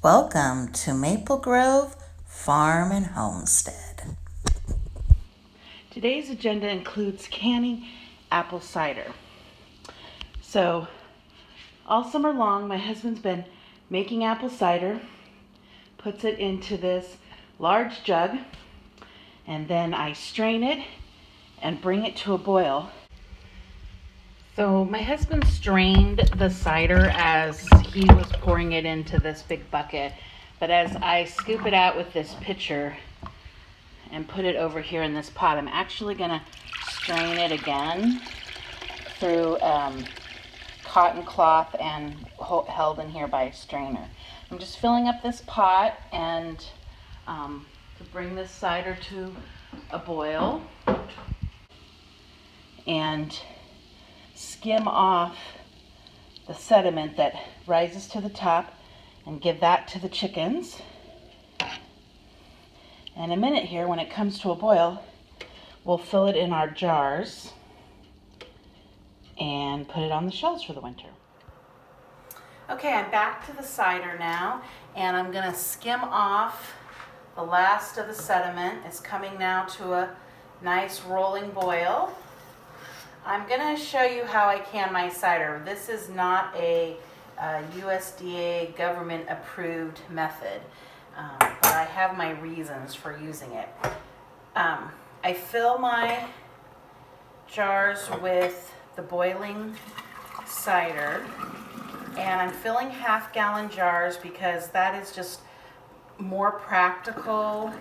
Welcome to Maple Grove Farm and Homestead. Today's agenda includes canning apple cider. So all summer long, my husband's been making apple cider, puts it into this large jug, and then I strain it and bring it to a boil. So my husband strained the cider as he was pouring it into this big bucket, but as I scoop it out with this pitcher and put it over here in this pot, I'm actually going to strain it again through cotton cloth and held in here by a strainer. I'm just filling up this pot and to bring this cider to a boil and skim off the sediment that rises to the top and give that to the chickens. And in a minute here, when it comes to a boil, we'll fill it in our jars and put it on the shelves for the winter. Okay, I'm back to the cider now, and I'm gonna skim off the last of the sediment. It's coming now to a nice rolling boil. I'm gonna show you how I can my cider. This is not a USDA government approved method, but I have my reasons for using it. I fill my jars with the boiling cider, and I'm filling half-gallon jars because that is just more practical.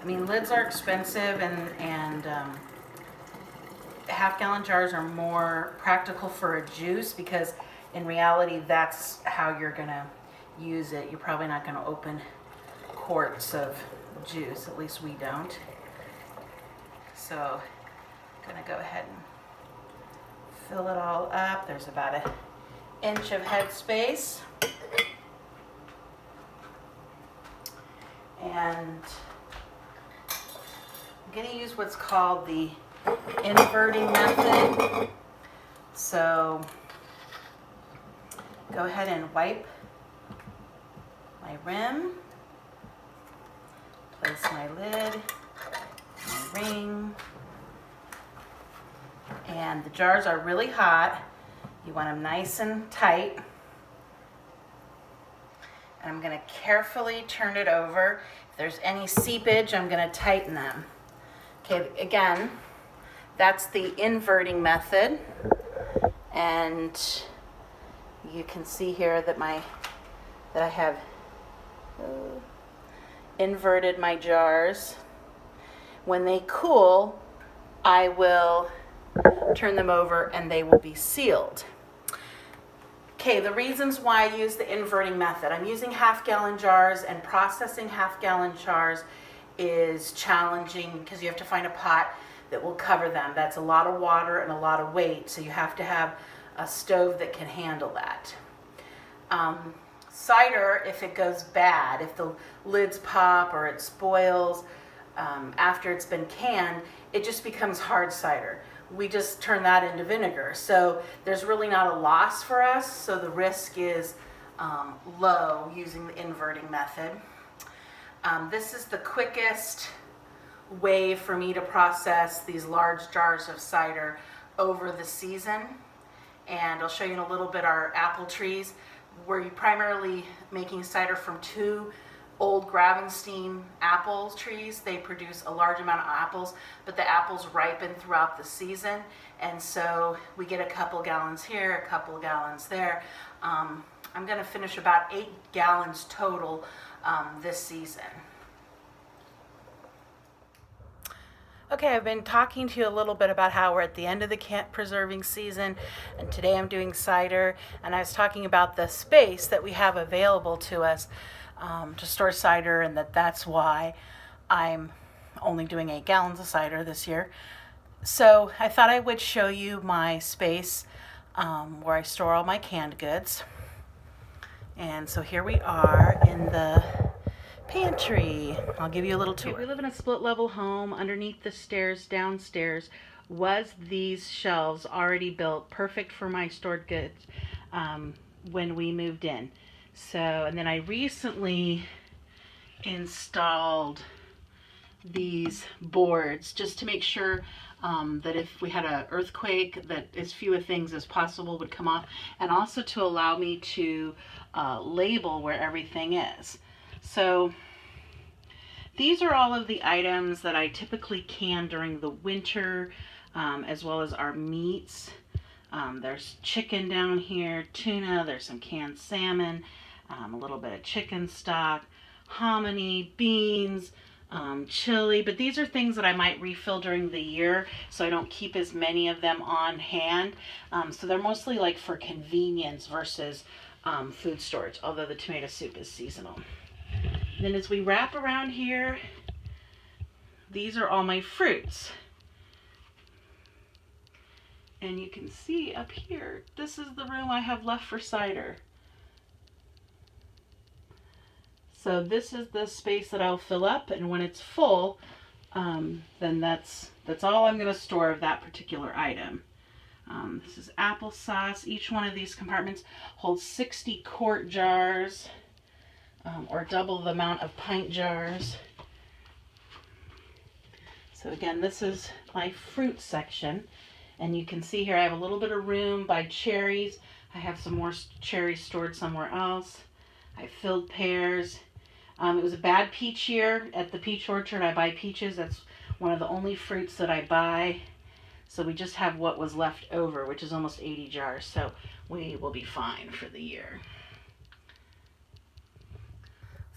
I mean, lids are expensive, and half-gallon jars are more practical for a juice because in reality that's how you're gonna use it. You're probably not gonna open quarts of juice, at least we don't. So I'm gonna go ahead and fill it all up. There's about an inch of head space. And I'm gonna use what's called the inverting method. So go ahead and wipe my rim, place my lid, my ring, and the jars are really hot. You want them nice and tight. And I'm going to carefully turn it over. If there's any seepage, I'm going to tighten them. Okay, again, that's the inverting method. And you can see here that I have inverted my jars. When they cool, I will turn them over and they will be sealed. Okay, the reasons why I use the inverting method. I'm using half-gallon jars, and processing half-gallon jars is challenging because you have to find a pot that will cover them. That's a lot of water and a lot of weight, so you have to have a stove that can handle that. Cider, if it goes bad, if the lids pop or it spoils after it's been canned, it just becomes hard cider. We just turn that into vinegar. So there's really not a loss for us, so the risk is low using the inverting method. This is the quickest way for me to process these large jars of cider over the season. And I'll show you in a little bit our apple trees. We're primarily making cider from 2 old Gravenstein apple trees. They produce a large amount of apples, but the apples ripen throughout the season, and so we get a couple gallons here, a couple gallons there. I'm going to finish about 8 gallons total this season. Okay, I've been talking to you a little bit about how we're at the end of the preserving season, and today I'm doing cider, and I was talking about the space that we have available to us to store cider, and that's why I'm only doing 8 gallons of cider this year. So I thought I would show you my space where I store all my canned goods. And so here we are in the pantry. I'll give you a little tour. Okay, we live in a split level home. Underneath the stairs downstairs was these shelves already built, perfect for my stored goods when we moved in. So, and then I recently installed these boards just to make sure that if we had an earthquake, that as few things as possible would come off, and also to allow me to label where everything is. So these are all of the items that I typically can during the winter, as well as our meats. There's chicken down here, tuna, there's some canned salmon, a little bit of chicken stock, hominy, beans, chili, but these are things that I might refill during the year, so I don't keep as many of them on hand. So they're mostly like for convenience versus food storage, although the tomato soup is seasonal. And then as we wrap around here, these are all my fruits. And you can see up here, this is the room I have left for cider. So this is the space that I'll fill up, and when it's full, then that's all I'm going to store of that particular item. This is applesauce. Each one of these compartments holds 60 quart jars, or double the amount of pint jars. So again, this is my fruit section, and you can see here I have a little bit of room by cherries. I have some more cherries stored somewhere else. I filled pears. It was a bad peach year at the peach orchard. I buy peaches. That's one of the only fruits that I buy. So we just have what was left over, which is almost 80 jars. So we will be fine for the year.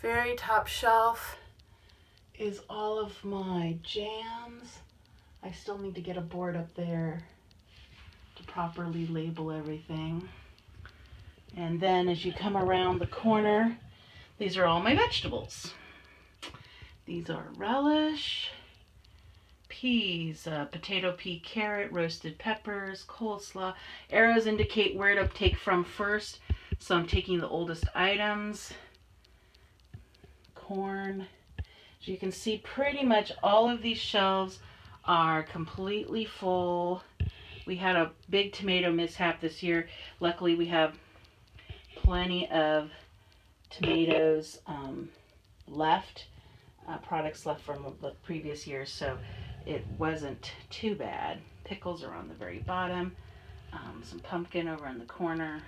Very top shelf is all of my jams. I still need to get a board up there to properly label everything. And then as you come around the corner, these are all my vegetables. These are relish, peas, potato, pea, carrot, roasted peppers, coleslaw. Arrows indicate where to take from first, so I'm taking the oldest items. Corn. As you can see, pretty much all of these shelves are completely full. We had a big tomato mishap this year. Luckily, we have plenty of tomatoes left, products left from the previous years, so it wasn't too bad. Pickles are on the very bottom, some pumpkin over in the corner,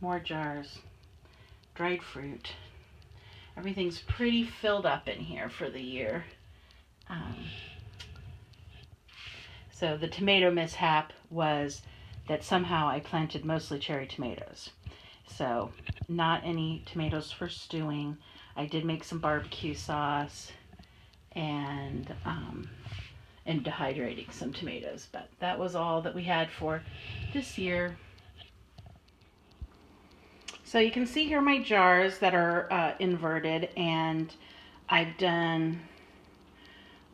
more jars, dried fruit. Everything's pretty filled up in here for the year. So the tomato mishap was that somehow I planted mostly cherry tomatoes. So not any tomatoes for stewing. I did make some barbecue sauce and dehydrating some tomatoes, but that was all that we had for this year. So you can see here my jars that are inverted, and I've done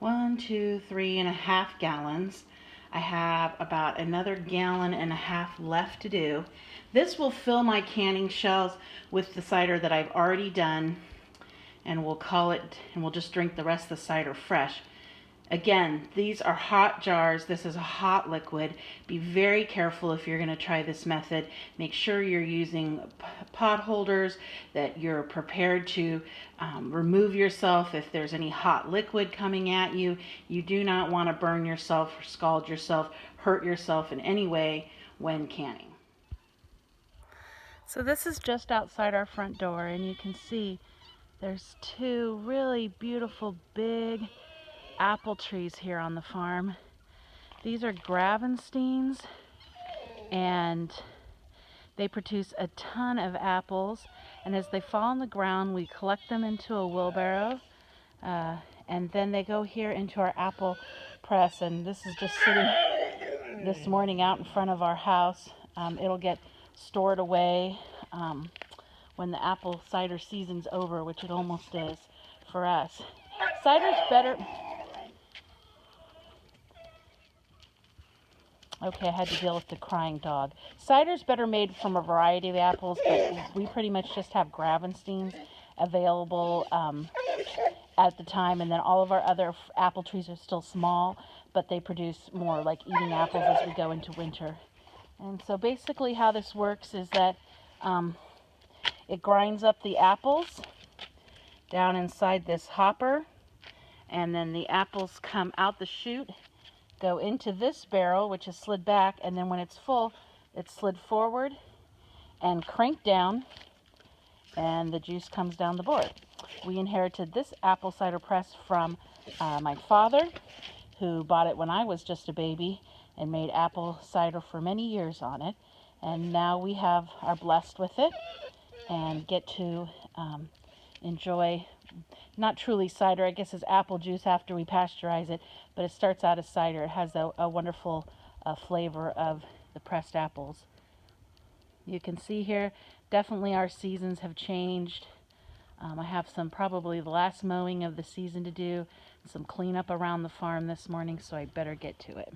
1, 2, 3.5 gallons. I have about another 1.5 gallons left to do. This will fill my canning shells with the cider that I've already done, and we'll call it, and we'll just drink the rest of the cider fresh. Again, these are hot jars. This is a hot liquid. Be very careful if you're going to try this method. Make sure you're using pot holders, that you're prepared to remove yourself if there's any hot liquid coming at you. You do not want to burn yourself or scald yourself, hurt yourself in any way when canning. So this is just outside our front door, and you can see there's 2 really beautiful big apple trees here on the farm. These are Gravensteins, and they produce a ton of apples, and as they fall on the ground we collect them into a wheelbarrow, and then they go here into our apple press, and this is just sitting this morning out in front of our house. It'll get stored away when the apple cider season's over, which it almost is for us. Cider's better. Okay, I had to deal with the crying dog. Cider's better made from a variety of apples, but we pretty much just have Gravensteins available at the time, and then all of our other apple trees are still small, but they produce more like eating apples as we go into winter. And so basically how this works is that It grinds up the apples down inside this hopper, and then the apples come out the chute, go into this barrel, which is slid back, and then when it's full, it's slid forward and cranked down, and the juice comes down the board. We inherited this apple cider press from my father, who bought it when I was just a baby and made apple cider for many years on it. And now we are blessed with it and get to enjoy, not truly cider, I guess it's apple juice after we pasteurize it, but it starts out as cider. It has a wonderful flavor of the pressed apples. You can see here, definitely our seasons have changed. I have probably the last mowing of the season to do, some cleanup around the farm this morning, so I better get to it.